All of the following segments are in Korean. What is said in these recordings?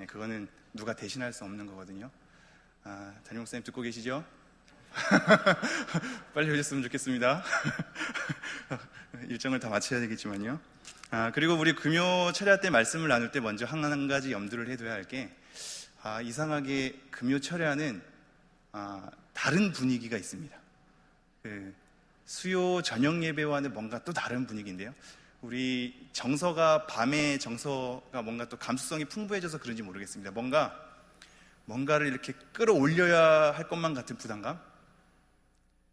그거는 누가 대신할 수 없는 거거든요. 담임 목사님 듣고 계시죠? 빨리 오셨으면 좋겠습니다. 일정을 다 마쳐야 되겠지만요. 그리고 우리 금요 철야 때 말씀을 나눌 때 먼저 한 가지 염두를 해둬야 할 게, 이상하게 금요 철야는 다른 분위기가 있습니다. 수요 저녁 예배와는 뭔가 또 다른 분위기인데요. 우리 정서가, 밤의 정서가 뭔가 또 감수성이 풍부해져서 그런지 모르겠습니다. 뭔가를 이렇게 끌어올려야 할 것만 같은 부담감,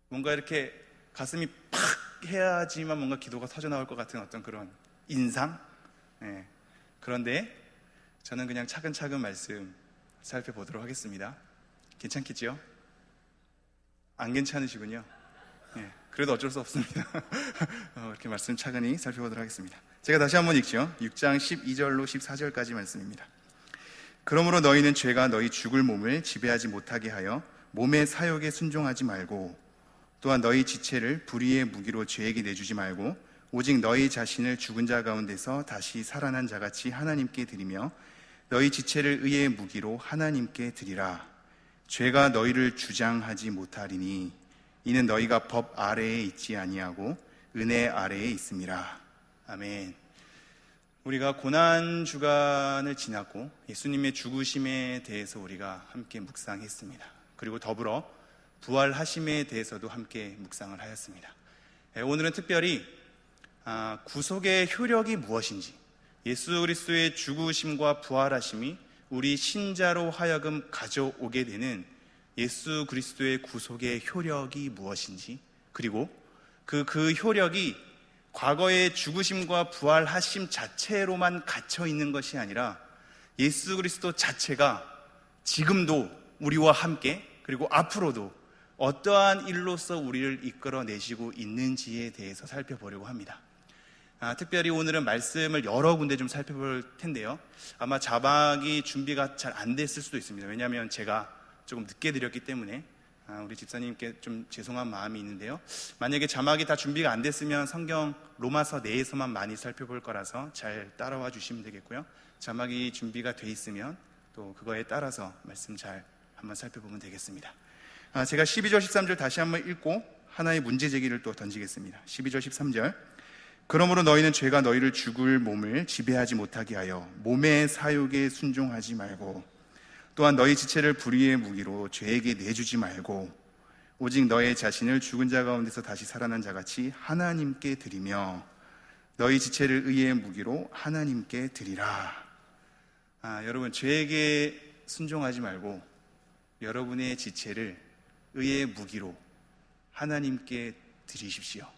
뭔가 이렇게 가슴이 팍 해야지만 뭔가 기도가 터져나올 것 같은 어떤 그런 인상. 그런데 저는 그냥 차근차근 말씀 살펴보도록 하겠습니다. 괜찮겠죠? 안 괜찮으시군요. 그래도 어쩔 수 없습니다. 이렇게 말씀 차근히 살펴보도록 하겠습니다. 제가 다시 한번 읽죠. 6장 12절로 14절까지 말씀입니다. 그러므로 너희는 죄가 너희 죽을 몸을 지배하지 못하게 하여 몸의 사욕에 순종하지 말고, 또한 너희 지체를 불의의 무기로 죄에게 내주지 말고, 오직 너희 자신을 죽은 자 가운데서 다시 살아난 자같이 하나님께 드리며 너희 지체를 의의 무기로 하나님께 드리라. 죄가 너희를 주장하지 못하리니 이는 너희가 법 아래에 있지 아니하고 은혜 아래에 있음이라. 아멘. 우리가 고난 주간을 지났고 예수님의 죽으심에 대해서 우리가 함께 묵상했습니다. 그리고 더불어 부활하심에 대해서도 함께 묵상을 하였습니다. 오늘은 특별히 구속의 효력이 무엇인지, 예수 그리스도의 죽으심과 부활하심이 우리 신자로 하여금 가져오게 되는 예수 그리스도의 구속의 효력이 무엇인지, 그리고 그 효력이 과거의 죽으심과 부활하심 자체로만 갇혀 있는 것이 아니라 예수 그리스도 자체가 지금도 우리와 함께, 그리고 앞으로도 어떠한 일로서 우리를 이끌어내시고 있는지에 대해서 살펴보려고 합니다. 특별히 오늘은 말씀을 여러 군데 좀 살펴볼 텐데요. 아마 자막이 준비가 잘 안 됐을 수도 있습니다. 왜냐하면 제가 조금 늦게 드렸기 때문에 우리 집사님께 좀 죄송한 마음이 있는데요. 만약에 자막이 다 준비가 안 됐으면 성경 로마서 내에서만 많이 살펴볼 거라서 잘 따라와 주시면 되겠고요. 자막이 준비가 돼 있으면 또 그거에 따라서 말씀 잘 한번 살펴보면 되겠습니다. 제가 12절 13절 다시 한번 읽고 하나의 문제 제기를 또 던지겠습니다. 12절 13절. 그러므로 너희는 죄가 너희를 죽을 몸을 지배하지 못하게 하여 몸의 사욕에 순종하지 말고, 또한 너희 지체를 불의의 무기로 죄에게 내주지 말고, 오직 너의 자신을 죽은 자 가운데서 다시 살아난 자같이 하나님께 드리며 너희 지체를 의의 무기로 하나님께 드리라. 여러분, 죄에게 순종하지 말고 여러분의 지체를 의의 무기로 하나님께 드리십시오.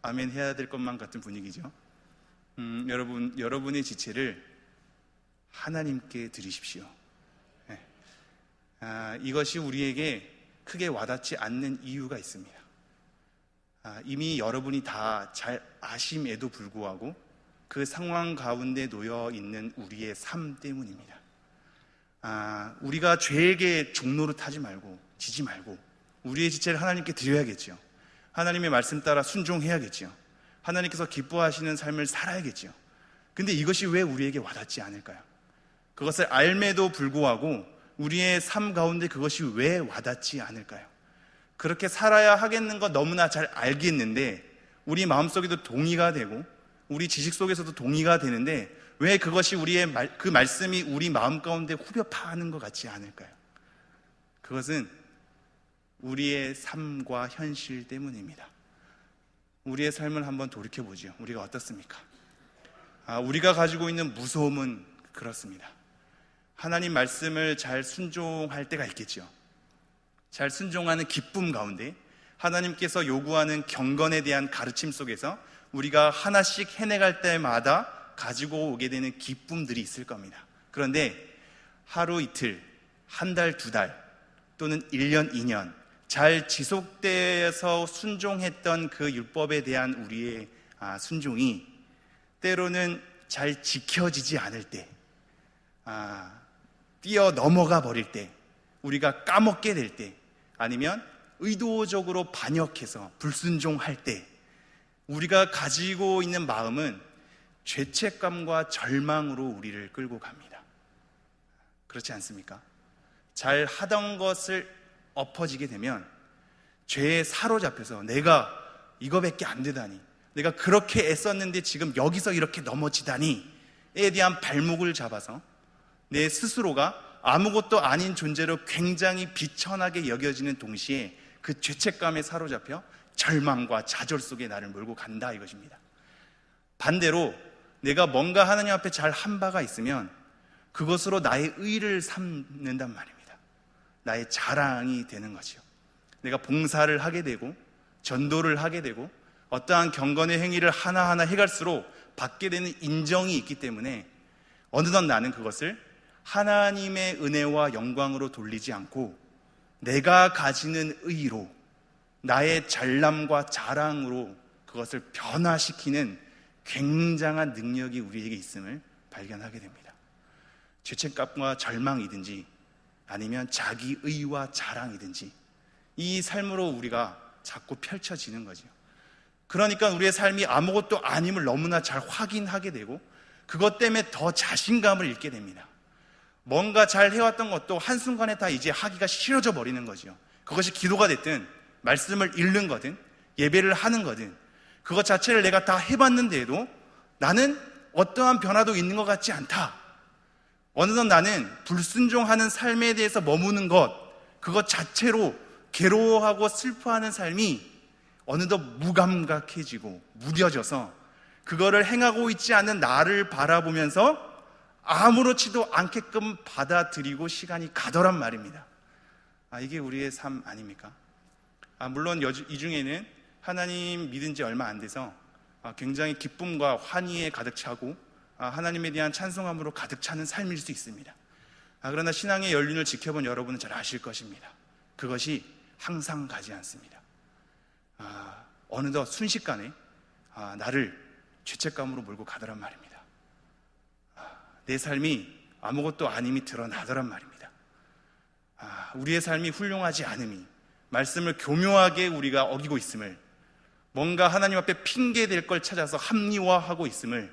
아멘 해야 될 것만 같은 분위기죠. 여러분의 지체를 하나님께 드리십시오. 이것이 우리에게 크게 와닿지 않는 이유가 있습니다. 이미 여러분이 다 잘 아심에도 불구하고 그 상황 가운데 놓여 있는 우리의 삶 때문입니다. 우리가 죄에게 종로를 타지 말고 지지 말고 우리의 지체를 하나님께 드려야겠죠. 하나님의 말씀 따라 순종해야겠죠. 하나님께서 기뻐하시는 삶을 살아야겠죠. 근데 이것이 왜 우리에게 와닿지 않을까요? 그것을 알매도 불구하고 우리의 삶 가운데 그것이 왜 와닿지 않을까요? 그렇게 살아야 하겠는 거 너무나 잘 알겠는데, 우리 마음속에도 동의가 되고 우리 지식 속에서도 동의가 되는데 왜 그것이 그 말씀이 우리 마음 가운데 후벼 파는 것 같지 않을까요? 그것은 우리의 삶과 현실 때문입니다. 우리의 삶을 한번 돌이켜보죠. 우리가 어떻습니까? 우리가 가지고 있는 무서움은 그렇습니다. 하나님 말씀을 잘 순종할 때가 있겠죠. 잘 순종하는 기쁨 가운데 하나님께서 요구하는 경건에 대한 가르침 속에서 우리가 하나씩 해내갈 때마다 가지고 오게 되는 기쁨들이 있을 겁니다. 그런데 하루 이틀, 한 달, 두 달 또는 1년, 2년 잘 지속돼서 순종했던 그 율법에 대한 우리의 순종이 때로는 잘 지켜지지 않을 때, 뛰어넘어가 버릴 때, 우리가 까먹게 될 때, 아니면 의도적으로 반역해서 불순종할 때, 우리가 가지고 있는 마음은 죄책감과 절망으로 우리를 끌고 갑니다. 그렇지 않습니까? 잘 하던 것을 엎어지게 되면 죄에 사로잡혀서 내가 이거밖에 안 되다니, 내가 그렇게 애썼는데 지금 여기서 이렇게 넘어지다니에 대한 발목을 잡아서 내 스스로가 아무것도 아닌 존재로 굉장히 비천하게 여겨지는 동시에 그 죄책감에 사로잡혀 절망과 좌절 속에 나를 몰고 간다 이것입니다. 반대로 내가 뭔가 하나님 앞에 잘 한 바가 있으면 그것으로 나의 의를 삼는단 말입니다. 나의 자랑이 되는 거죠. 내가 봉사를 하게 되고 전도를 하게 되고 어떠한 경건의 행위를 하나하나 해갈수록 받게 되는 인정이 있기 때문에 어느덧 나는 그것을 하나님의 은혜와 영광으로 돌리지 않고 내가 가지는 의로, 나의 잘남과 자랑으로 그것을 변화시키는 굉장한 능력이 우리에게 있음을 발견하게 됩니다. 죄책감과 절망이든지 아니면 자기의와 자랑이든지 이 삶으로 우리가 자꾸 펼쳐지는 거죠. 그러니까 우리의 삶이 아무것도 아님을 너무나 잘 확인하게 되고 그것 때문에 더 자신감을 잃게 됩니다. 뭔가 잘 해왔던 것도 한순간에 다 이제 하기가 싫어져 버리는 거죠. 그것이 기도가 됐든 말씀을 읽는 거든 예배를 하는 거든 그것 자체를 내가 다 해봤는데도 나는 어떠한 변화도 있는 것 같지 않다. 어느덧 나는 불순종하는 삶에 대해서 머무는 그것 자체로 괴로워하고 슬퍼하는 삶이 어느덧 무감각해지고 무뎌져서 그거를 행하고 있지 않은 나를 바라보면서 아무렇지도 않게끔 받아들이고 시간이 가더란 말입니다. 이게 우리의 삶 아닙니까? 물론 이 중에는 하나님 믿은 지 얼마 안 돼서 굉장히 기쁨과 환희에 가득 차고 하나님에 대한 찬송함으로 가득 차는 삶일 수 있습니다. 그러나 신앙의 연륜을 지켜본 여러분은 잘 아실 것입니다. 그것이 항상 가지 않습니다. 어느덧 순식간에 나를 죄책감으로 몰고 가더란 말입니다. 내 삶이 아무것도 아님이 드러나더란 말입니다. 우리의 삶이 훌륭하지 않음이, 말씀을 교묘하게 우리가 어기고 있음을, 뭔가 하나님 앞에 핑계댈 걸 찾아서 합리화하고 있음을,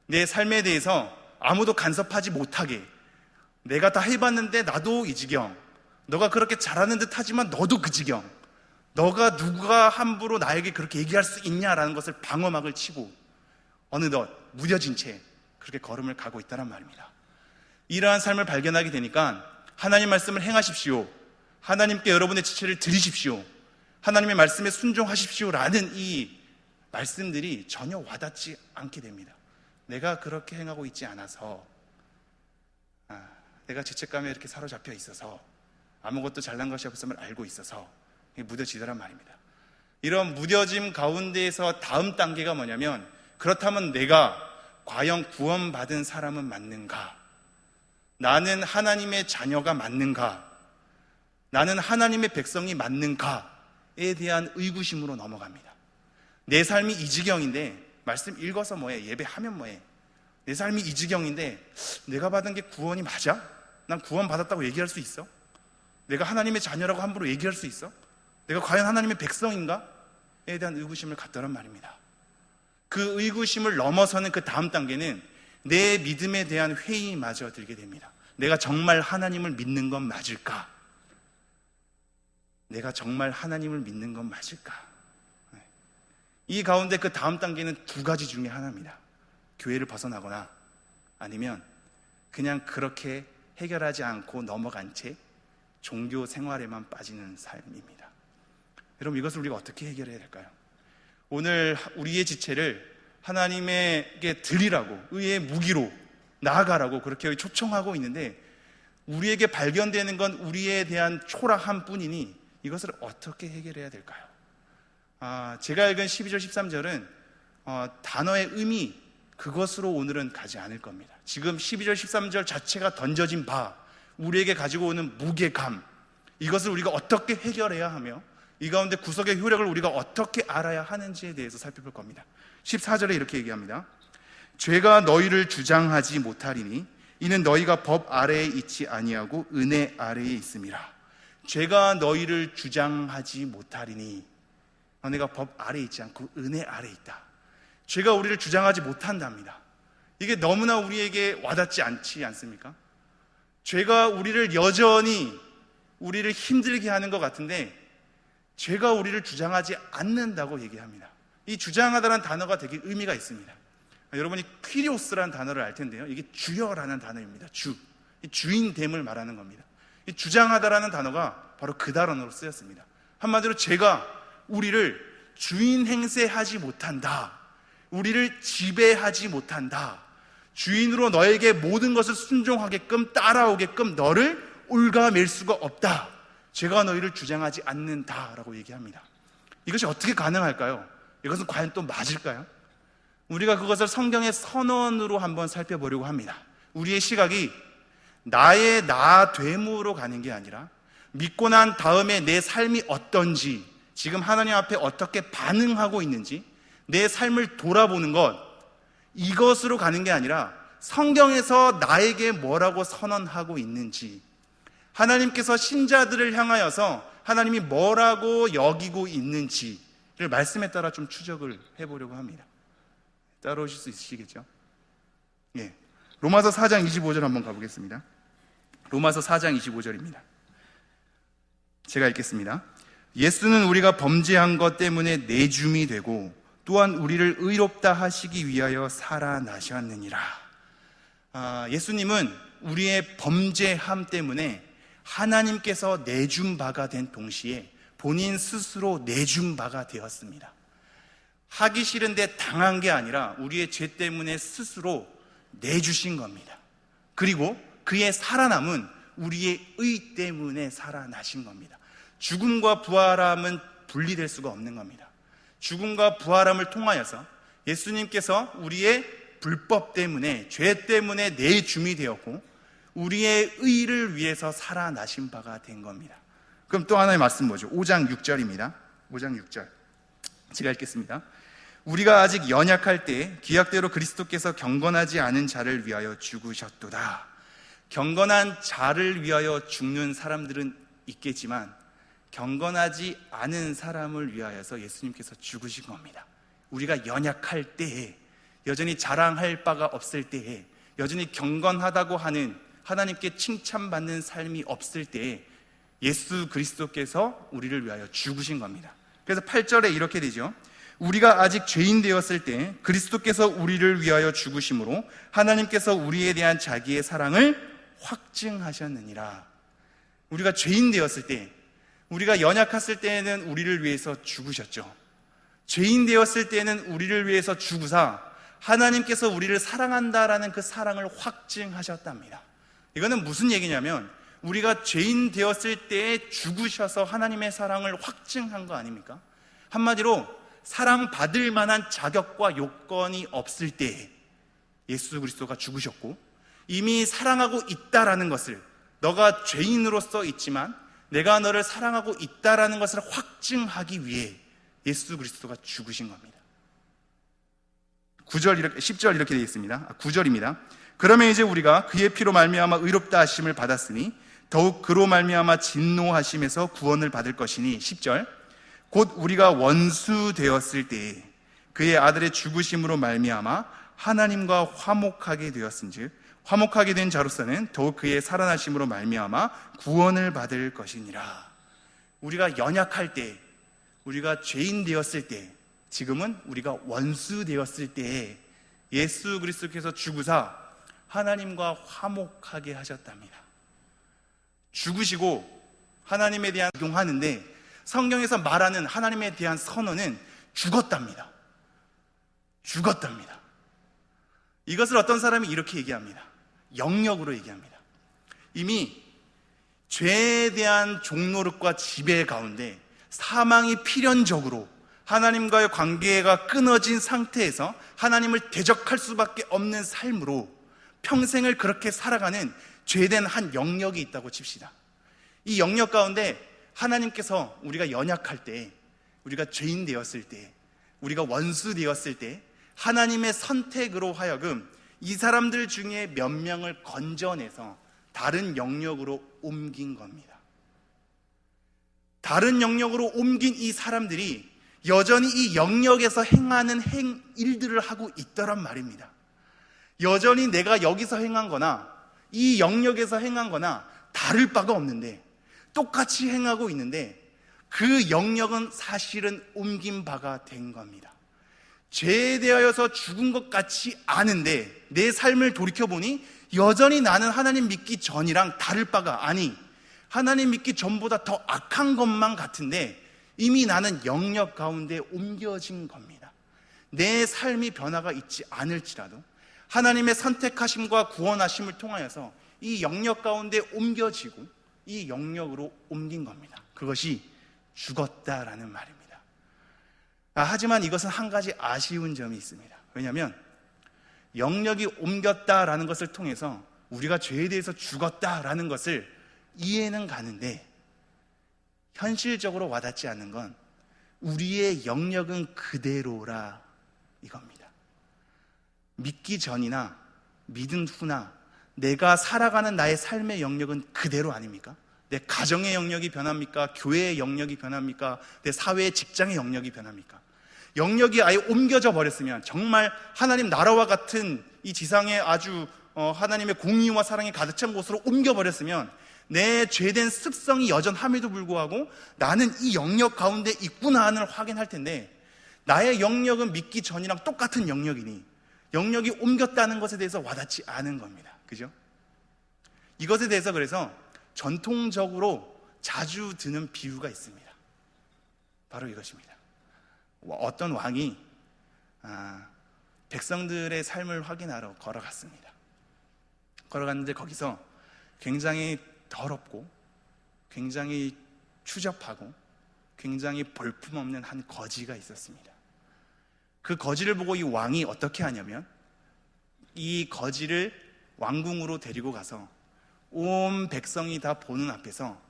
내 삶에 대해서 아무도 간섭하지 못하게 내가 다 해봤는데 나도 이 지경, 너가 그렇게 잘하는 듯 하지만 너도 그 지경, 누가 함부로 나에게 그렇게 얘기할 수 있냐라는 것을 방어막을 치고 어느덧 무뎌진 채 그렇게 걸음을 가고 있다는 말입니다. 이러한 삶을 발견하게 되니까 하나님 말씀을 행하십시오, 하나님께 여러분의 지체를 드리십시오, 하나님의 말씀에 순종하십시오라는 이 말씀들이 전혀 와닿지 않게 됩니다. 내가 그렇게 행하고 있지 않아서, 내가 죄책감에 이렇게 사로잡혀 있어서, 아무것도 잘난 것이 없음을 알고 있어서 무뎌지더란 말입니다. 이런 무뎌짐 가운데에서 다음 단계가 뭐냐면, 그렇다면 내가 과연 구원받은 사람은 맞는가? 나는 하나님의 자녀가 맞는가? 나는 하나님의 백성이 맞는가에 대한 의구심으로 넘어갑니다. 내 삶이 이 지경인데 말씀 읽어서 뭐해? 예배하면 뭐해? 내 삶이 이 지경인데 내가 받은 게 구원이 맞아? 난 구원받았다고 얘기할 수 있어? 내가 하나님의 자녀라고 함부로 얘기할 수 있어? 내가 과연 하나님의 백성인가? 에 대한 의구심을 갖더란 말입니다. 그 의구심을 넘어서는 그 다음 단계는 내 믿음에 대한 회의마저 들게 됩니다. 내가 정말 하나님을 믿는 건 맞을까? 내가 정말 하나님을 믿는 건 맞을까? 이 가운데 그 다음 단계는 두 가지 중에 하나입니다. 교회를 벗어나거나 아니면 그냥 그렇게 해결하지 않고 넘어간 채 종교 생활에만 빠지는 삶입니다. 여러분, 이것을 우리가 어떻게 해결해야 될까요? 오늘 우리의 지체를 하나님에게 드리라고, 의의 무기로 나아가라고 그렇게 초청하고 있는데 우리에게 발견되는 건 우리에 대한 초라함 뿐이니 이것을 어떻게 해결해야 될까요? 제가 읽은 12절 13절은 단어의 의미, 그것으로 오늘은 가지 않을 겁니다. 지금 12절 13절 자체가 던져진 바, 우리에게 가지고 오는 무게감, 이것을 우리가 어떻게 해결해야 하며 이 가운데 구속의 효력을 우리가 어떻게 알아야 하는지에 대해서 살펴볼 겁니다. 14절에 이렇게 얘기합니다. 죄가 너희를 주장하지 못하리니 이는 너희가 법 아래에 있지 아니하고 은혜 아래에 있음이라. 죄가 너희를 주장하지 못하리니, 너네가 법 아래에 있지 않고 은혜 아래에 있다. 죄가 우리를 주장하지 못한답니다. 이게 너무나 우리에게 와닿지 않지 않습니까? 죄가 우리를 여전히 우리를 힘들게 하는 것 같은데 죄가 우리를 주장하지 않는다고 얘기합니다. 이 주장하다라는 단어가 되게 의미가 있습니다. 여러분이 퀴리오스라는 단어를 알 텐데요, 이게 주여라는 단어입니다. 주인됨을 말하는 겁니다. 이 주장하다라는 단어가 바로 그 단어로 쓰였습니다. 한마디로 죄가 우리를 주인 행세하지 못한다, 우리를 지배하지 못한다, 주인으로 너에게 모든 것을 순종하게끔 따라오게끔 너를 올가맬 수가 없다, 죄가 너희를 주장하지 않는다라고 얘기합니다. 이것이 어떻게 가능할까요? 이것은 과연 또 맞을까요? 우리가 그것을 성경의 선언으로 한번 살펴보려고 합니다. 우리의 시각이 나의 나됨으로 가는 게 아니라 믿고 난 다음에 내 삶이 어떤지, 지금 하나님 앞에 어떻게 반응하고 있는지 내 삶을 돌아보는 것, 이것으로 가는 게 아니라 성경에서 나에게 뭐라고 선언하고 있는지, 하나님께서 신자들을 향하여서 하나님이 뭐라고 여기고 있는지를 말씀에 따라 좀 추적을 해보려고 합니다. 따라오실 수 있으시겠죠? 예. 로마서 4장 25절 한번 가보겠습니다. 로마서 4장 25절입니다. 제가 읽겠습니다. 예수는 우리가 범죄한 것 때문에 내줌이 되고 또한 우리를 의롭다 하시기 위하여 살아나셨느니라. 예수님은 우리의 범죄함 때문에 하나님께서 내준 바가 된 동시에 본인 스스로 내준 바가 되었습니다. 하기 싫은데 당한 게 아니라 우리의 죄 때문에 스스로 내주신 겁니다. 그리고 그의 살아남은 우리의 의 때문에 살아나신 겁니다. 죽음과 부활함은 분리될 수가 없는 겁니다. 죽음과 부활함을 통하여서 예수님께서 우리의 불법 때문에, 죄 때문에 내줌이 되었고 우리의 의를 위해서 살아나신 바가 된 겁니다. 그럼 또 하나의 말씀 뭐죠? 5장 6절입니다. 5장 6절 제가 읽겠습니다. 우리가 아직 연약할 때 기약대로 그리스도께서 경건하지 않은 자를 위하여 죽으셨도다. 경건한 자를 위하여 죽는 사람들은 있겠지만 경건하지 않은 사람을 위하여서 예수님께서 죽으신 겁니다. 우리가 연약할 때에, 여전히 자랑할 바가 없을 때에, 여전히 경건하다고 하는 하나님께 칭찬받는 삶이 없을 때에 예수 그리스도께서 우리를 위하여 죽으신 겁니다. 그래서 8절에 이렇게 되죠. 우리가 아직 죄인 되었을 때 그리스도께서 우리를 위하여 죽으심으로 하나님께서 우리에 대한 자기의 사랑을 확증하셨느니라. 우리가 죄인 되었을 때, 우리가 연약했을 때에는 우리를 위해서 죽으셨죠. 죄인 되었을 때에는 우리를 위해서 죽으사 하나님께서 우리를 사랑한다라는 그 사랑을 확증하셨답니다. 이거는 무슨 얘기냐면 우리가 죄인 되었을 때에 죽으셔서 하나님의 사랑을 확증한 거 아닙니까? 한마디로 사랑받을 만한 자격과 요건이 없을 때에 예수 그리스도가 죽으셨고, 이미 사랑하고 있다라는 것을, 너가 죄인으로서 있지만 내가 너를 사랑하고 있다라는 것을 확증하기 위해 예수 그리스도가 죽으신 겁니다. 10절 이렇게 되어 있습니다. 9절입니다. 그러면 이제 우리가 그의 피로 말미암아 의롭다 하심을 받았으니 더욱 그로 말미암아 진노하심에서 구원을 받을 것이니 10절 곧 우리가 원수 되었을 때에 그의 아들의 죽으심으로 말미암아 하나님과 화목하게 되었은즉 화목하게 된 자로서는 더욱 그의 살아나심으로 말미암아 구원을 받을 것이니라. 우리가 연약할 때, 우리가 죄인 되었을 때, 지금은 우리가 원수 되었을 때에 예수 그리스도께서 죽으사 하나님과 화목하게 하셨답니다. 죽으시고 하나님에 대한 적용하는데 성경에서 말하는 하나님에 대한 선언은 죽었답니다. 죽었답니다. 이것을 어떤 사람이 이렇게 얘기합니다. 영역으로 얘기합니다. 이미 죄에 대한 종노릇과 지배 가운데 사망이 필연적으로 하나님과의 관계가 끊어진 상태에서 하나님을 대적할 수밖에 없는 삶으로 평생을 그렇게 살아가는 죄된 한 영역이 있다고 칩시다. 이 영역 가운데 하나님께서 우리가 연약할 때, 우리가 죄인 되었을 때, 우리가 원수 되었을 때 하나님의 선택으로 하여금 이 사람들 중에 몇 명을 건져내서 다른 영역으로 옮긴 겁니다. 다른 영역으로 옮긴 이 사람들이 여전히 이 영역에서 행하는 일들을 하고 있더란 말입니다. 여전히 내가 여기서 행한 거나 이 영역에서 행한 거나 다를 바가 없는데, 똑같이 행하고 있는데 그 영역은 사실은 옮긴 바가 된 겁니다. 죄에 대하여서 죽은 것 같이 아는데 내 삶을 돌이켜보니 여전히 나는 하나님 믿기 전이랑 다를 바가, 아니 하나님 믿기 전보다 더 악한 것만 같은데 이미 나는 영역 가운데 옮겨진 겁니다. 내 삶이 변화가 있지 않을지라도 하나님의 선택하심과 구원하심을 통하여서 이 영역 가운데 옮겨지고 이 영역으로 옮긴 겁니다. 그것이 죽었다라는 말입니다. 하지만 이것은 한 가지 아쉬운 점이 있습니다. 왜냐하면 영역이 옮겼다라는 것을 통해서 우리가 죄에 대해서 죽었다라는 것을 이해는 가는데 현실적으로 와닿지 않는 건 우리의 영역은 그대로라 이겁니다. 믿기 전이나 믿은 후나 내가 살아가는 나의 삶의 영역은 그대로 아닙니까? 내 가정의 영역이 변합니까? 교회의 영역이 변합니까? 내 사회의 직장의 영역이 변합니까? 영역이 아예 옮겨져 버렸으면, 정말 하나님 나라와 같은 이 지상에 아주 하나님의 공의와 사랑이 가득 찬 곳으로 옮겨버렸으면 내 죄된 습성이 여전함에도 불구하고 나는 이 영역 가운데 있구나를 확인할 텐데, 나의 영역은 믿기 전이랑 똑같은 영역이니 영역이 옮겼다는 것에 대해서 와닿지 않은 겁니다. 그죠? 이것에 대해서 그래서 전통적으로 자주 드는 비유가 있습니다. 바로 이것입니다. 어떤 왕이 백성들의 삶을 확인하러 걸어갔습니다. 걸어갔는데 거기서 굉장히 더럽고 굉장히 추접하고 굉장히 볼품없는 한 거지가 있었습니다. 그 거지를 보고 이 왕이 어떻게 하냐면 이 거지를 왕궁으로 데리고 가서 온 백성이 다 보는 앞에서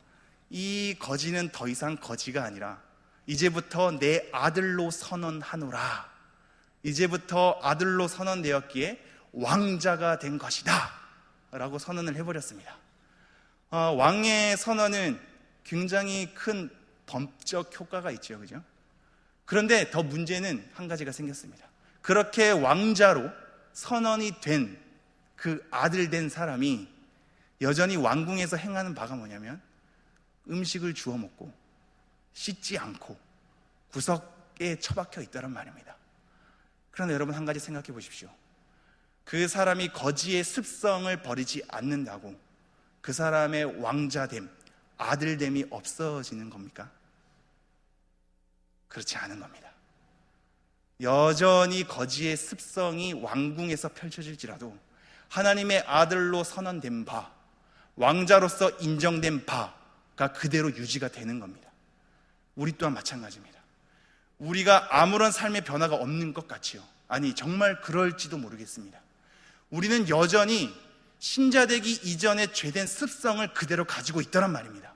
이 거지는 더 이상 거지가 아니라 이제부터 내 아들로 선언하노라, 이제부터 아들로 선언되었기에 왕자가 된 것이다 라고 선언을 해버렸습니다. 왕의 선언은 굉장히 큰 법적 효과가 있죠, 그죠? 그런데 더 문제는 한 가지가 생겼습니다. 그렇게 왕자로 선언이 된 그 아들 된 사람이 여전히 왕궁에서 행하는 바가 뭐냐면 음식을 주워 먹고 씻지 않고 구석에 처박혀 있다는 말입니다. 그런데 여러분 한 가지 생각해 보십시오. 그 사람이 거지의 습성을 버리지 않는다고 그 사람의 왕자됨, 아들됨이 없어지는 겁니까? 그렇지 않은 겁니다. 여전히 거지의 습성이 왕궁에서 펼쳐질지라도 하나님의 아들로 선언된 바, 왕자로서 인정된 바가 그대로 유지가 되는 겁니다. 우리 또한 마찬가지입니다. 우리가 아무런 삶의 변화가 없는 것 같지요? 아니, 정말 그럴지도 모르겠습니다. 우리는 여전히 신자 되기 이전의 죄된 습성을 그대로 가지고 있다란 말입니다.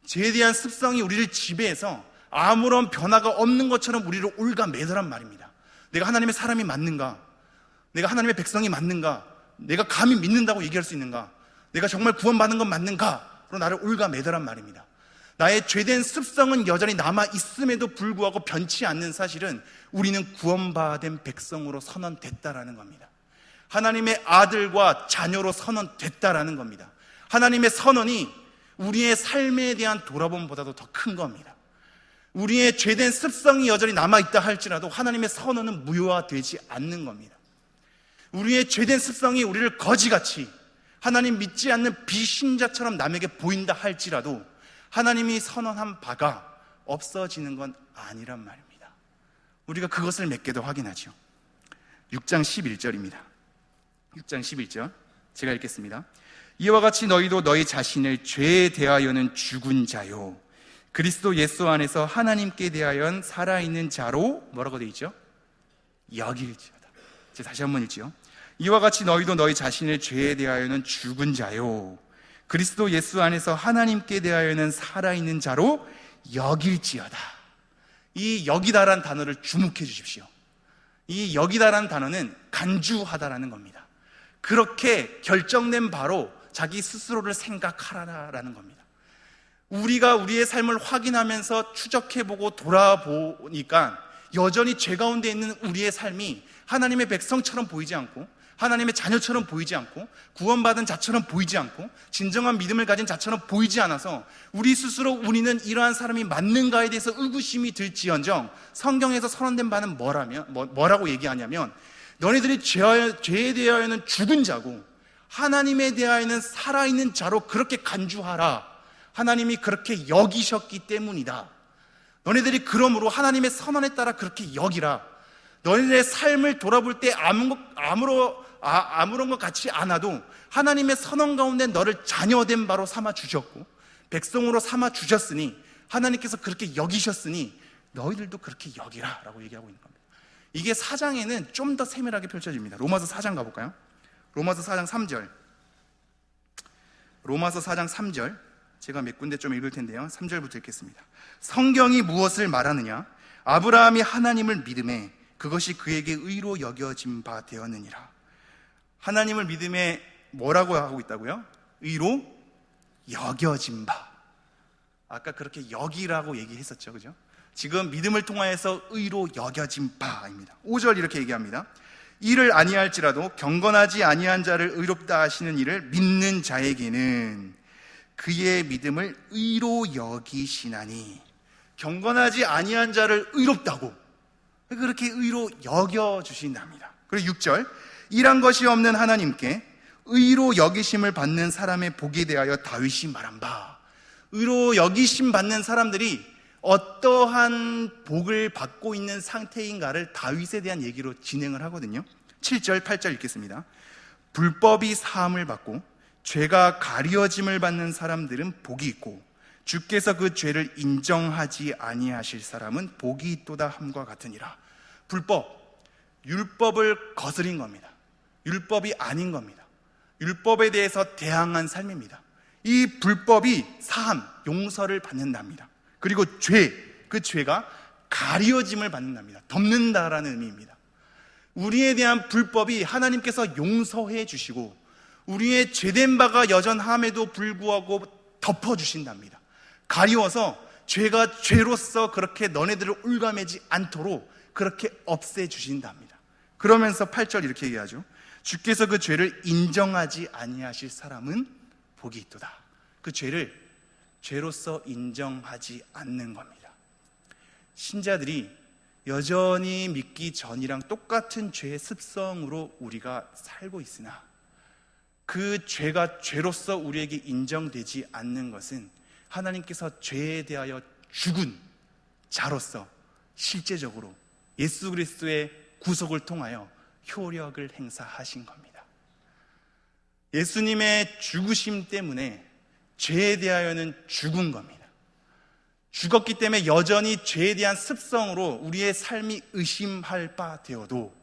죄에 대한 습성이 우리를 지배해서 아무런 변화가 없는 것처럼 우리를 올가매더란 말입니다. 내가 하나님의 사람이 맞는가? 내가 하나님의 백성이 맞는가? 내가 감히 믿는다고 얘기할 수 있는가? 내가 정말 구원받는 건 맞는가? 로 나를 올가매더란 말입니다. 나의 죄된 습성은 여전히 남아있음에도 불구하고 변치 않는 사실은 우리는 구원받은 백성으로 선언됐다라는 겁니다. 하나님의 아들과 자녀로 선언됐다라는 겁니다. 하나님의 선언이 우리의 삶에 대한 돌아봄보다도 더 큰 겁니다. 우리의 죄된 습성이 여전히 남아있다 할지라도 하나님의 선언은 무효화되지 않는 겁니다. 우리의 죄된 습성이 우리를 거지같이 하나님 믿지 않는 비신자처럼 남에게 보인다 할지라도 하나님이 선언한 바가 없어지는 건 아니란 말입니다. 우리가 그것을 몇 개도 확인하죠. 6장 11절입니다. 6장 11절 제가 읽겠습니다. 이와 같이 너희도 너희 자신을 죄에 대하여는 죽은 자요 그리스도 예수 안에서 하나님께 대하여 살아있는 자로 뭐라고 되어 있죠? 여길지어다. 제가 다시 한번 읽지요. 이와 같이 너희도 너희 자신을 죄에 대하여는 죽은 자요 그리스도 예수 안에서 하나님께 대하여는 살아있는 자로 여길지어다. 이 여기다라는 단어를 주목해 주십시오. 이 여기다라는 단어는 간주하다라는 겁니다. 그렇게 결정된 바로 자기 스스로를 생각하라라는 겁니다. 우리가 우리의 삶을 확인하면서 추적해보고 돌아보니까 여전히 죄 가운데 있는 우리의 삶이 하나님의 백성처럼 보이지 않고, 하나님의 자녀처럼 보이지 않고, 구원받은 자처럼 보이지 않고, 진정한 믿음을 가진 자처럼 보이지 않아서 우리 스스로 우리는 이러한 사람이 맞는가에 대해서 의구심이 들지언정, 성경에서 선언된 바는 뭐라고 얘기하냐면, 너희들이 죄에 대하여는 죽은 자고 하나님에 대하여는 살아있는 자로 그렇게 간주하라. 하나님이 그렇게 여기셨기 때문이다. 너희들이 그러므로 하나님의 선언에 따라 그렇게 여기라. 너희들의 삶을 돌아볼 때 아무런 것 같지 않아도 하나님의 선언 가운데 너를 자녀된 바로 삼아 주셨고 백성으로 삼아 주셨으니, 하나님께서 그렇게 여기셨으니 너희들도 그렇게 여기라 라고 얘기하고 있는 겁니다. 이게 4장에는 좀 더 세밀하게 펼쳐집니다. 로마서 4장 가볼까요? 로마서 4장 3절. 로마서 4장 3절, 제가 몇 군데 좀 읽을 텐데요. 3절부터 읽겠습니다. 성경이 무엇을 말하느냐? 아브라함이 하나님을 믿음에 그것이 그에게 의로 여겨진 바 되었느니라. 하나님을 믿음에 뭐라고 하고 있다고요? 의로 여겨진 바. 아까 그렇게 여기라고 얘기했었죠, 그죠? 지금 믿음을 통하여서 의로 여겨진 바입니다. 5절 이렇게 얘기합니다. 이를 아니할지라도 경건하지 아니한 자를 의롭다 하시는 이를 믿는 자에게는 그의 믿음을 의로 여기시나니. 경건하지 아니한 자를 의롭다고 그렇게 의로 여겨주신답니다. 그리고 6절, 일한 것이 없는 하나님께 의로 여기심을 받는 사람의 복에 대하여 다윗이 말한 바. 의로 여기심 받는 사람들이 어떠한 복을 받고 있는 상태인가를 다윗에 대한 얘기로 진행을 하거든요. 7절, 8절 읽겠습니다. 불법이 사함을 받고 죄가 가리어짐을 받는 사람들은 복이 있고 주께서 그 죄를 인정하지 아니하실 사람은 복이 있도다 함과 같으니라. 불법, 율법을 거스린 겁니다. 율법이 아닌 겁니다. 율법에 대해서 대항한 삶입니다. 이 불법이 사함, 용서를 받는답니다. 그리고 그 죄가 가리어짐을 받는답니다. 덮는다라는 의미입니다. 우리에 대한 불법이 하나님께서 용서해 주시고 우리의 죄된 바가 여전함에도 불구하고 덮어주신답니다. 가리워서 죄가 죄로서 그렇게 너네들을 올가매지 않도록 그렇게 없애주신답니다. 그러면서 8절 이렇게 얘기하죠. 주께서 그 죄를 인정하지 아니하실 사람은 복이 있도다. 그 죄를 죄로서 인정하지 않는 겁니다. 신자들이 여전히 믿기 전이랑 똑같은 죄의 습성으로 우리가 살고 있으나 그 죄가 죄로서 우리에게 인정되지 않는 것은 하나님께서 죄에 대하여 죽은 자로서 실제적으로 예수 그리스도의 구속을 통하여 효력을 행사하신 겁니다. 예수님의 죽으심 때문에 죄에 대하여는 죽은 겁니다. 죽었기 때문에 여전히 죄에 대한 습성으로 우리의 삶이 의심할 바 되어도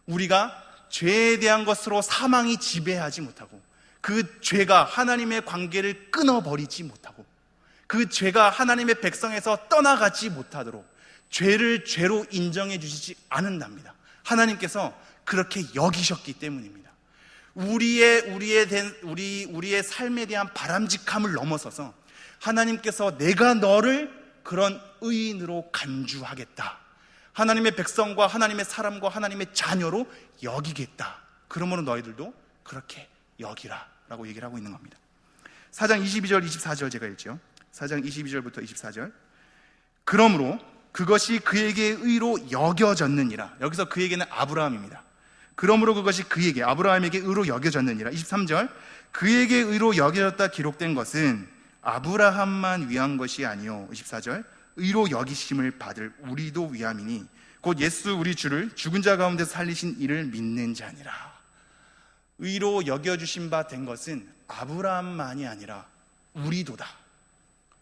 우리가 죄에 대한 것으로 사망이 지배하지 못하고 그 죄가 하나님의 관계를 끊어버리지 못하고 그 죄가 하나님의 백성에서 떠나가지 못하도록 죄를 죄로 인정해 주시지 않는답니다. 하나님께서 그렇게 여기셨기 때문입니다. 우리의 삶에 대한 바람직함을 넘어서서 하나님께서 내가 너를 그런 의인으로 간주하겠다. 하나님의 백성과 하나님의 사람과 하나님의 자녀로 여기겠다. 그러므로 너희들도 그렇게 여기라 라고 얘기를 하고 있는 겁니다. 4장 22절 24절 제가 읽죠. 4장 22절부터 24절. 그러므로 그것이 그에게 의로 여겨졌느니라. 여기서 그에게는 아브라함입니다. 그러므로 그것이 그에게 아브라함에게 의로 여겨졌느니라. 23절. 그에게 의로 여겨졌다 기록된 것은 아브라함만 위한 것이 아니요. 24절. 의로 여기심을 받을 우리도 위함이니 곧 예수 우리 주를 죽은 자 가운데 살리신 이를 믿는 자니라. 의로 여겨주신 바 된 것은 아브라함만이 아니라 우리도다.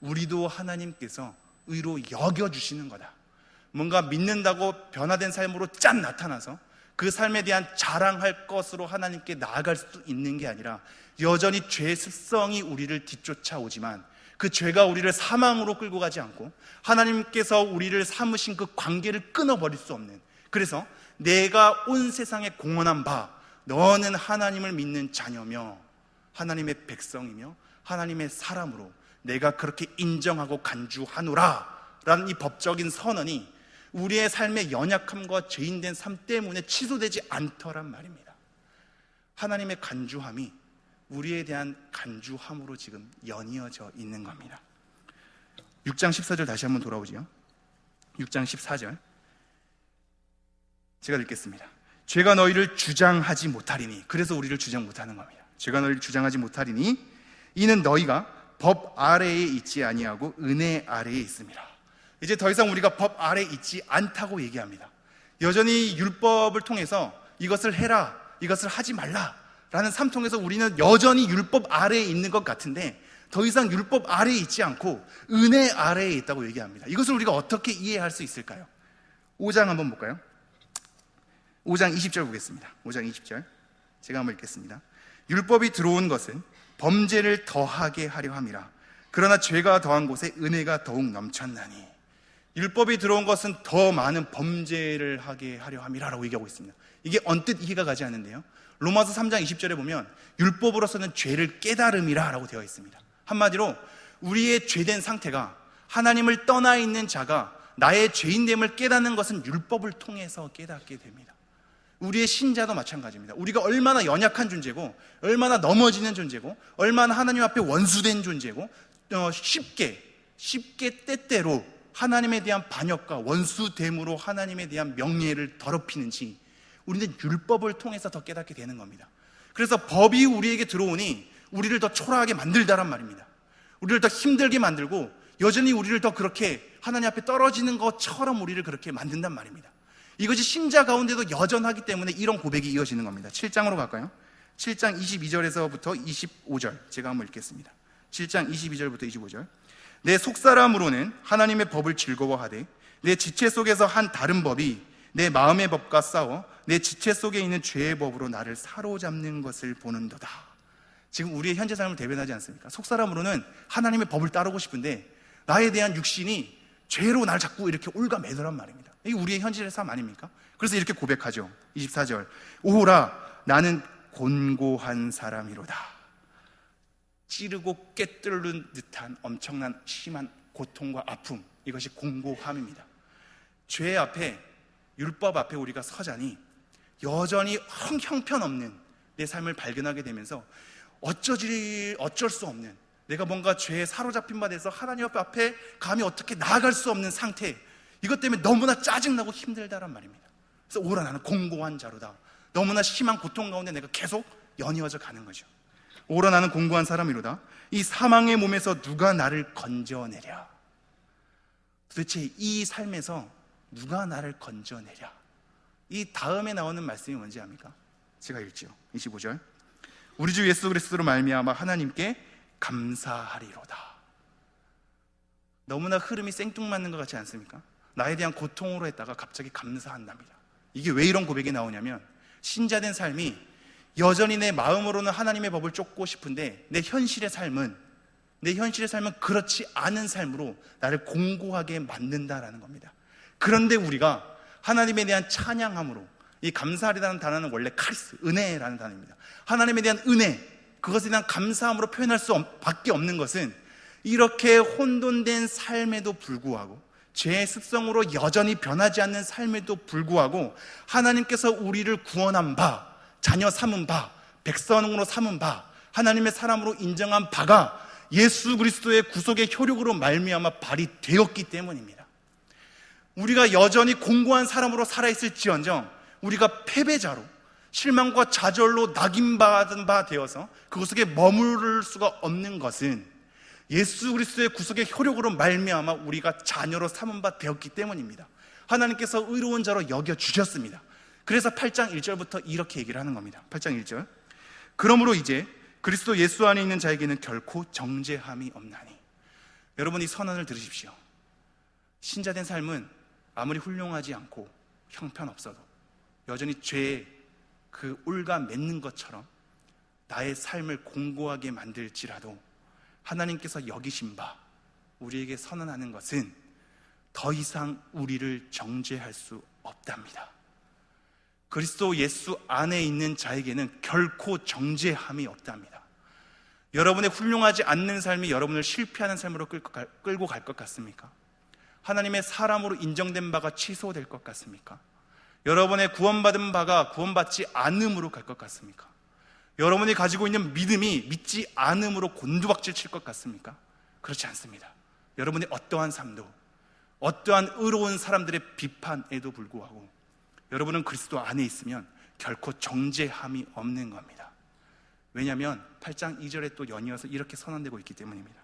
우리도 하나님께서 의로 여겨주시는 거다. 뭔가 믿는다고 변화된 삶으로 짠 나타나서 그 삶에 대한 자랑할 것으로 하나님께 나아갈 수도 있는 게 아니라 여전히 죄의 습성이 우리를 뒤쫓아오지만 그 죄가 우리를 사망으로 끌고 가지 않고 하나님께서 우리를 삼으신 그 관계를 끊어버릴 수 없는, 그래서 내가 온 세상에 공언한 바 너는 하나님을 믿는 자녀며 하나님의 백성이며 하나님의 사람으로 내가 그렇게 인정하고 간주하노라 라는 이 법적인 선언이 우리의 삶의 연약함과 죄인된 삶 때문에 취소되지 않더란 말입니다. 하나님의 간주함이 우리에 대한 간주함으로 지금 연이어져 있는 겁니다. 6장 14절 다시 한번 돌아오지요. 6장 14절 제가 읽겠습니다. 죄가 너희를 주장하지 못하리니, 그래서 우리를 주장 못하는 겁니다. 죄가 너희를 주장하지 못하리니 이는 너희가 법 아래에 있지 아니하고 은혜 아래에 있습니다. 이제 더 이상 우리가 법 아래에 있지 않다고 얘기합니다. 여전히 율법을 통해서 이것을 해라, 이것을 하지 말라 라는 삶 통해서 우리는 여전히 율법 아래에 있는 것 같은데 더 이상 율법 아래에 있지 않고 은혜 아래에 있다고 얘기합니다. 이것을 우리가 어떻게 이해할 수 있을까요? 5장 한번 볼까요? 5장 20절 보겠습니다. 5장 20절 제가 한번 읽겠습니다. 율법이 들어온 것은 범죄를 더하게 하려 함이라. 그러나 죄가 더한 곳에 은혜가 더욱 넘쳤나니. 율법이 들어온 것은 더 많은 범죄를 하게 하려 함이라 라고 얘기하고 있습니다. 이게 언뜻 이해가 가지 않는데요, 로마서 3장 20절에 보면 율법으로서는 죄를 깨달음이라 라고 되어 있습니다. 한마디로 우리의 죄된 상태가, 하나님을 떠나 있는 자가 나의 죄인됨을 깨닫는 것은 율법을 통해서 깨닫게 됩니다. 우리의 신자도 마찬가지입니다. 우리가 얼마나 연약한 존재고, 얼마나 넘어지는 존재고, 얼마나 하나님 앞에 원수된 존재고, 쉽게 때때로 하나님에 대한 반역과 원수됨으로 하나님에 대한 명예를 더럽히는지 우리는 율법을 통해서 더 깨닫게 되는 겁니다. 그래서 법이 우리에게 들어오니 우리를 더 초라하게 만들다란 말입니다. 우리를 더 힘들게 만들고 여전히 우리를 더 그렇게 하나님 앞에 떨어지는 것처럼 우리를 그렇게 만든단 말입니다. 이것이 신자 가운데도 여전하기 때문에 이런 고백이 이어지는 겁니다. 7장으로 갈까요? 7장 22절에서부터 25절 제가 한번 읽겠습니다. 7장 22절부터 25절. 내 속사람으로는 하나님의 법을 즐거워하되 내 지체 속에서 한 다른 법이 내 마음의 법과 싸워 내 지체 속에 있는 죄의 법으로 나를 사로잡는 것을 보는도다. 지금 우리의 현재 삶을 대변하지 않습니까? 속사람으로는 하나님의 법을 따르고 싶은데 나에 대한 육신이 죄로 나를 자꾸 이렇게 올가매더란 말입니다. 이게 우리의 현실의 삶 아닙니까? 그래서 이렇게 고백하죠. 24절. 오호라 나는 곤고한 사람이로다. 찌르고 꿰뚫는 듯한 엄청난 심한 고통과 아픔, 이것이 공고함입니다. 죄 앞에, 율법 앞에 우리가 서자니 여전히 형편없는 내 삶을 발견하게 되면서 어쩔 수 없는, 내가 뭔가 죄에 사로잡힌 바 돼서 하나님 앞에 감히 어떻게 나아갈 수 없는 상태, 이것 때문에 너무나 짜증나고 힘들다란 말입니다. 그래서 오라 나는 공고한 자로다. 너무나 심한 고통 가운데 내가 계속 연이어져 가는 거죠. 오라 나는 공고한 사람이로다. 이 사망의 몸에서 누가 나를 건져내랴. 도대체 이 삶에서 누가 나를 건져내랴. 이 다음에 나오는 말씀이 뭔지 압니까? 제가 읽죠. 25절. 우리 주 예수 그리스도로 말미암아 하나님께 감사하리로다. 너무나 흐름이 생뚱맞는 것 같지 않습니까? 나에 대한 고통으로 했다가 갑자기 감사한답니다. 이게 왜 이런 고백이 나오냐면, 신자된 삶이 여전히 내 마음으로는 하나님의 법을 쫓고 싶은데 내 현실의 삶은 그렇지 않은 삶으로 나를 공고하게 만든다라는 겁니다. 그런데 우리가 하나님에 대한 찬양함으로, 이 감사하리라는 단어는 원래 카리스, 은혜라는 단어입니다. 하나님에 대한 은혜, 그것에 대한 감사함으로 표현할 수밖에 없는 것은 이렇게 혼돈된 삶에도 불구하고, 죄의 습성으로 여전히 변하지 않는 삶에도 불구하고 하나님께서 우리를 구원한 바, 자녀 삼은 바, 백성으로 삼은 바, 하나님의 사람으로 인정한 바가 예수 그리스도의 구속의 효력으로 말미암아 발휘되었기 때문입니다. 우리가 여전히 공고한 사람으로 살아있을지언정 우리가 패배자로, 실망과 좌절로 낙인받은 바 되어서 그곳 속에 머무를 수가 없는 것은 예수 그리스도의 구속의 효력으로 말미암아 우리가 자녀로 삼은 바 되었기 때문입니다. 하나님께서 의로운 자로 여겨주셨습니다. 그래서 8장 1절부터 이렇게 얘기를 하는 겁니다. 8장 1절. 그러므로 이제 그리스도 예수 안에 있는 자에게는 결코 정죄함이 없나니. 여러분, 이 선언을 들으십시오. 신자된 삶은 아무리 훌륭하지 않고 형편없어도 여전히 죄에 그 올가 맺는 것처럼 나의 삶을 공고하게 만들지라도 하나님께서 여기신 바, 우리에게 선언하는 것은 더 이상 우리를 정죄할 수 없답니다. 그리스도 예수 안에 있는 자에게는 결코 정죄함이 없답니다. 여러분의 훌륭하지 않는 삶이 여러분을 실패하는 삶으로 끌고 갈 것 같습니까? 하나님의 사람으로 인정된 바가 취소될 것 같습니까? 여러분의 구원받은 바가 구원받지 않음으로 갈 것 같습니까? 여러분이 가지고 있는 믿음이 믿지 않음으로 곤두박질 칠 것 같습니까? 그렇지 않습니다. 여러분의 어떠한 삶도, 어떠한 의로운 사람들의 비판에도 불구하고 여러분은 그리스도 안에 있으면 결코 정죄함이 없는 겁니다. 왜냐하면 8장 2절에 또 연이어서 이렇게 선언되고 있기 때문입니다.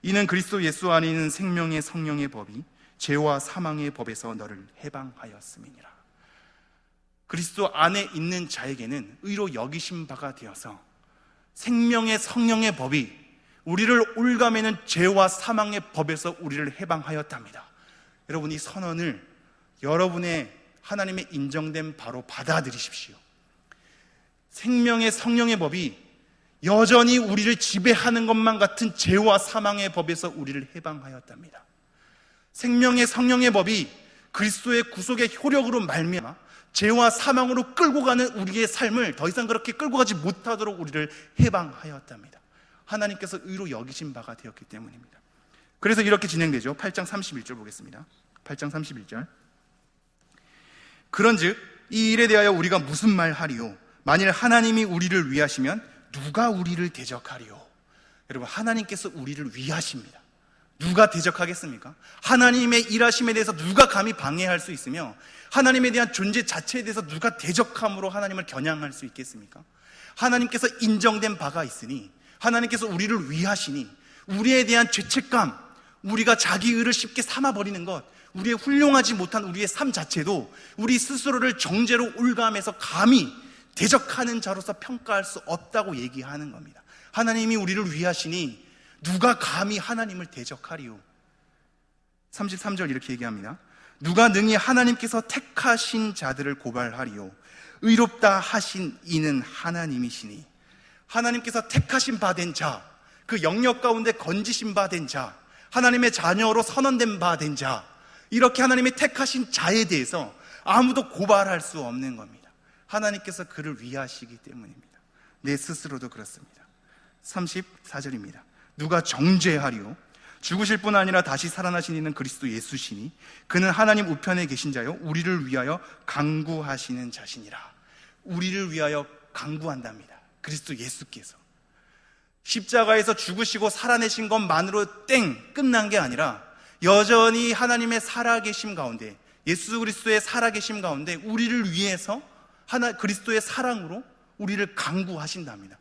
이는 그리스도 예수 안에 있는 생명의 성령의 법이 죄와 사망의 법에서 너를 해방하였음이니라. 그리스도 안에 있는 자에게는 의로 여기신 바가 되어서 생명의 성령의 법이 우리를 올가매는 죄와 사망의 법에서 우리를 해방하였답니다. 여러분, 이 선언을 여러분의 하나님의 인정된 바로 받아들이십시오. 생명의 성령의 법이 여전히 우리를 지배하는 것만 같은 죄와 사망의 법에서 우리를 해방하였답니다. 생명의 성령의 법이 그리스도의 구속의 효력으로 말미암아 죄와 사망으로 끌고 가는 우리의 삶을 더 이상 그렇게 끌고 가지 못하도록 우리를 해방하였답니다. 하나님께서 의로 여기신 바가 되었기 때문입니다. 그래서 이렇게 진행되죠. 8장 31절 보겠습니다. 8장 31절. 그런즉 이 일에 대하여 우리가 무슨 말 하리요? 만일 하나님이 우리를 위하시면 누가 우리를 대적하리요? 여러분, 하나님께서 우리를 위하십니다. 누가 대적하겠습니까? 하나님의 일하심에 대해서 누가 감히 방해할 수 있으며 하나님에 대한 존재 자체에 대해서 누가 대적함으로 하나님을 겨냥할 수 있겠습니까? 하나님께서 인정된 바가 있으니, 하나님께서 우리를 위하시니 우리에 대한 죄책감, 우리가 자기 의를 쉽게 삼아버리는 것, 우리의 훌륭하지 못한 우리의 삶 자체도 우리 스스로를 정죄로 올감해서 감히 대적하는 자로서 평가할 수 없다고 얘기하는 겁니다. 하나님이 우리를 위하시니 누가 감히 하나님을 대적하리요? 33절 이렇게 얘기합니다. 누가 능히 하나님께서 택하신 자들을 고발하리요? 의롭다 하신 이는 하나님이시니. 하나님께서 택하신 바 된 자, 그 영역 가운데 건지신 바 된 자, 하나님의 자녀로 선언된 바 된 자, 이렇게 하나님이 택하신 자에 대해서 아무도 고발할 수 없는 겁니다. 하나님께서 그를 위하시기 때문입니다. 내 스스로도 그렇습니다. 34절입니다. 누가 정죄하리요? 죽으실 뿐 아니라 다시 살아나신 이는 그리스도 예수시니 그는 하나님 우편에 계신 자요 우리를 위하여 간구하시는 자시니라. 우리를 위하여 간구한답니다. 그리스도 예수께서 십자가에서 죽으시고 살아내신 것만으로 끝난 게 아니라 여전히 하나님의 살아계심 가운데, 예수 그리스도의 살아계심 가운데 우리를 위해서 그리스도의 사랑으로 우리를 간구하신답니다.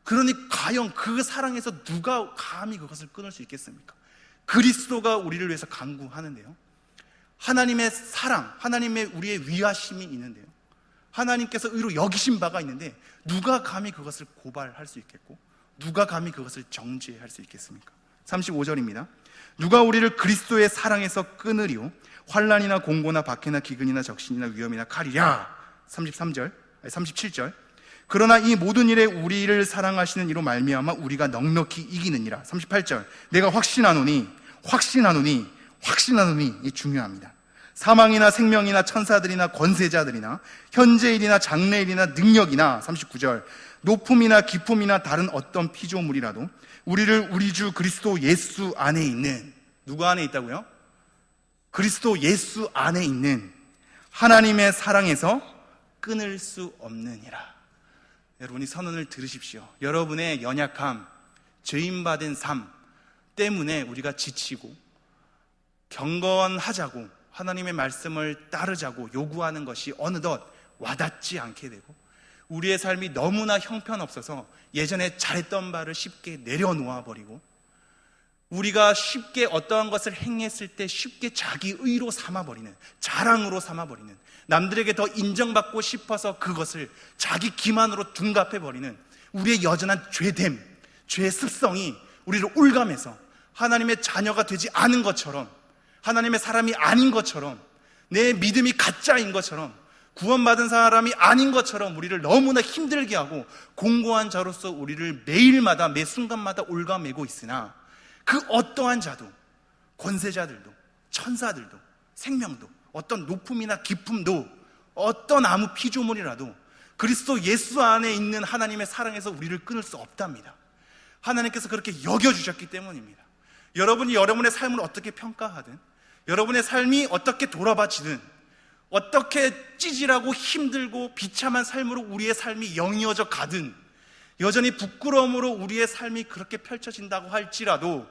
그러니 과연 그 사랑에서 누가 감히 그것을 끊을 수 있겠습니까? 그리스도가 우리를 위해서 간구하는데요, 하나님의 사랑, 하나님의 우리의 위하심이 있는데요, 하나님께서 의로 여기신 바가 있는데 누가 감히 그것을 고발할 수 있겠고 누가 감히 그것을 정죄할 수 있겠습니까? 35절입니다. 누가 우리를 그리스도의 사랑에서 끊으리요? 환난이나 공고나 박해나 기근이나 적신이나 위험이나 칼이랴. 37절. 그러나 이 모든 일에 우리를 사랑하시는 이로 말미암아 우리가 넉넉히 이기느니라. 38절. 내가 확신하노니 이 중요합니다. 사망이나 생명이나 천사들이나 권세자들이나 현재일이나 장래일이나 능력이나 39절. 높음이나 깊음이나 다른 어떤 피조물이라도 우리를 우리 주 그리스도 예수 안에 있는, 누구 안에 있다고요? 그리스도 예수 안에 있는 하나님의 사랑에서 끊을 수 없느니라. 여러분이 선언을 들으십시오. 여러분의 연약함, 죄인받은 삶 때문에 우리가 지치고 경건하자고 하나님의 말씀을 따르자고 요구하는 것이 어느덧 와닿지 않게 되고 우리의 삶이 너무나 형편없어서 예전에 잘했던 바를 쉽게 내려놓아 버리고 우리가 쉽게 어떠한 것을 행했을 때 쉽게 자기 의로 삼아버리는, 자랑으로 삼아버리는, 남들에게 더 인정받고 싶어서 그것을 자기 기만으로 둔갑해버리는 우리의 여전한 죄됨, 죄의 습성이 우리를 올감해서 하나님의 자녀가 되지 않은 것처럼, 하나님의 사람이 아닌 것처럼, 내 믿음이 가짜인 것처럼, 구원받은 사람이 아닌 것처럼 우리를 너무나 힘들게 하고 공고한 자로서 우리를 매일마다 매 순간마다 올가매고 있으나 그 어떠한 자도, 권세자들도, 천사들도, 생명도, 어떤 높음이나 깊음도, 어떤 아무 피조물이라도 그리스도 예수 안에 있는 하나님의 사랑에서 우리를 끊을 수 없답니다. 하나님께서 그렇게 여겨주셨기 때문입니다. 여러분이 여러분의 삶을 어떻게 평가하든, 여러분의 삶이 어떻게 돌아봐지든, 어떻게 찌질하고 힘들고 비참한 삶으로 우리의 삶이 영이어져 가든, 여전히 부끄러움으로 우리의 삶이 그렇게 펼쳐진다고 할지라도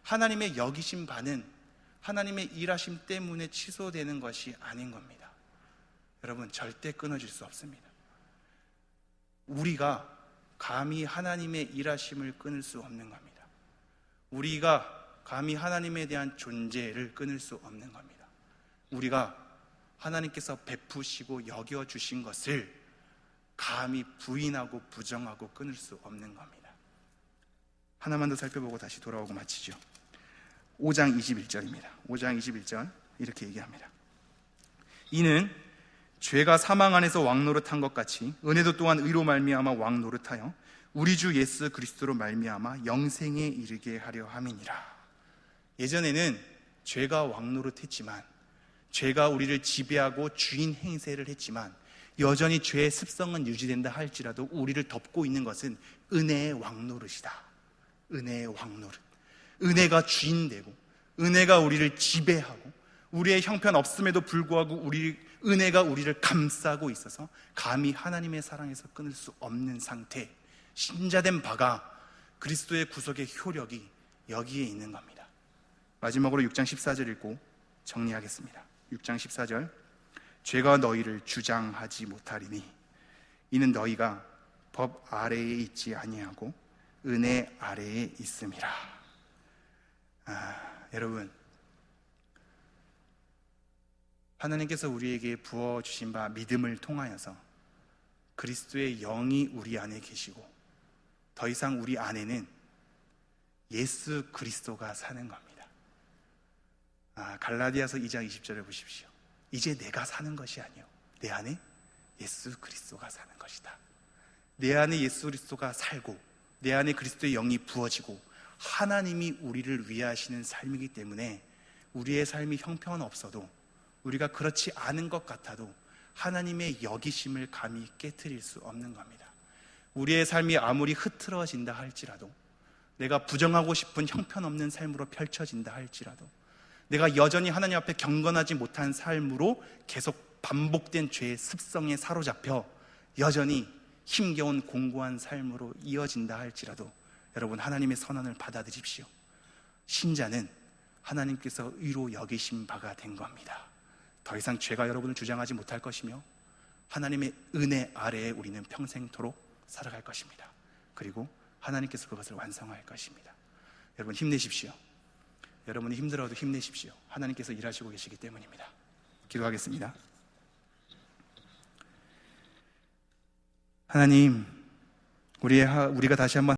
하나님의 여기심 바는 하나님의 일하심 때문에 취소되는 것이 아닌 겁니다. 여러분, 절대 끊어질 수 없습니다. 우리가 감히 하나님의 일하심을 끊을 수 없는 겁니다. 우리가 감히 하나님에 대한 존재를 끊을 수 없는 겁니다. 우리가 하나님께서 베푸시고 여겨주신 것을 감히 부인하고 부정하고 끊을 수 없는 겁니다. 하나만 더 살펴보고 다시 돌아오고 마치죠. 5장 21절입니다. 5장 21절 이렇게 얘기합니다. 이는 죄가 사망 안에서 왕노릇한 것 같이 은혜도 또한 의로 말미암아 왕노릇하여 우리 주 예수 그리스도로 말미암아 영생에 이르게 하려 함이니라. 예전에는 죄가 왕노릇했지만, 죄가 우리를 지배하고 주인 행세를 했지만, 여전히 죄의 습성은 유지된다 할지라도 우리를 덮고 있는 것은 은혜의 왕노릇이다. 은혜의 왕노릇. 은혜가 주인되고 은혜가 우리를 지배하고 우리의 형편없음에도 불구하고 은혜가 우리를 감싸고 있어서 감히 하나님의 사랑에서 끊을 수 없는 상태, 신자된 바가 그리스도의 구속의 효력이 여기에 있는 겁니다. 마지막으로 6장 14절 읽고 정리하겠습니다. 6장 14절, 죄가 너희를 주장하지 못하리니 이는 너희가 법 아래에 있지 아니하고 은혜 아래에 있음이라. 여러분, 하나님께서 우리에게 부어주신 바 믿음을 통하여서 그리스도의 영이 우리 안에 계시고 더 이상 우리 안에는 예수 그리스도가 사는 겁니다. 갈라디아서 2장 20절을 보십시오. 이제 내가 사는 것이 아니요 내 안에 예수 그리스도가 사는 것이다. 내 안에 예수 그리스도가 살고 내 안에 그리스도의 영이 부어지고 하나님이 우리를 위하시는 삶이기 때문에 우리의 삶이 형편없어도, 우리가 그렇지 않은 것 같아도 하나님의 여기심을 감히 깨트릴 수 없는 겁니다. 우리의 삶이 아무리 흐트러진다 할지라도, 내가 부정하고 싶은 형편없는 삶으로 펼쳐진다 할지라도, 내가 여전히 하나님 앞에 경건하지 못한 삶으로 계속 반복된 죄의 습성에 사로잡혀 여전히 힘겨운 공고한 삶으로 이어진다 할지라도 여러분, 하나님의 선언을 받아들이십시오. 신자는 하나님께서 의로 여기신 바가 된 겁니다. 더 이상 죄가 여러분을 주장하지 못할 것이며 하나님의 은혜 아래에 우리는 평생토록 살아갈 것입니다. 그리고 하나님께서 그것을 완성할 것입니다. 여러분, 힘내십시오. 여러분이 힘들어도 힘내십시오. 하나님께서 일하시고 계시기 때문입니다. 기도하겠습니다. 하나님, 우리가 다시 한번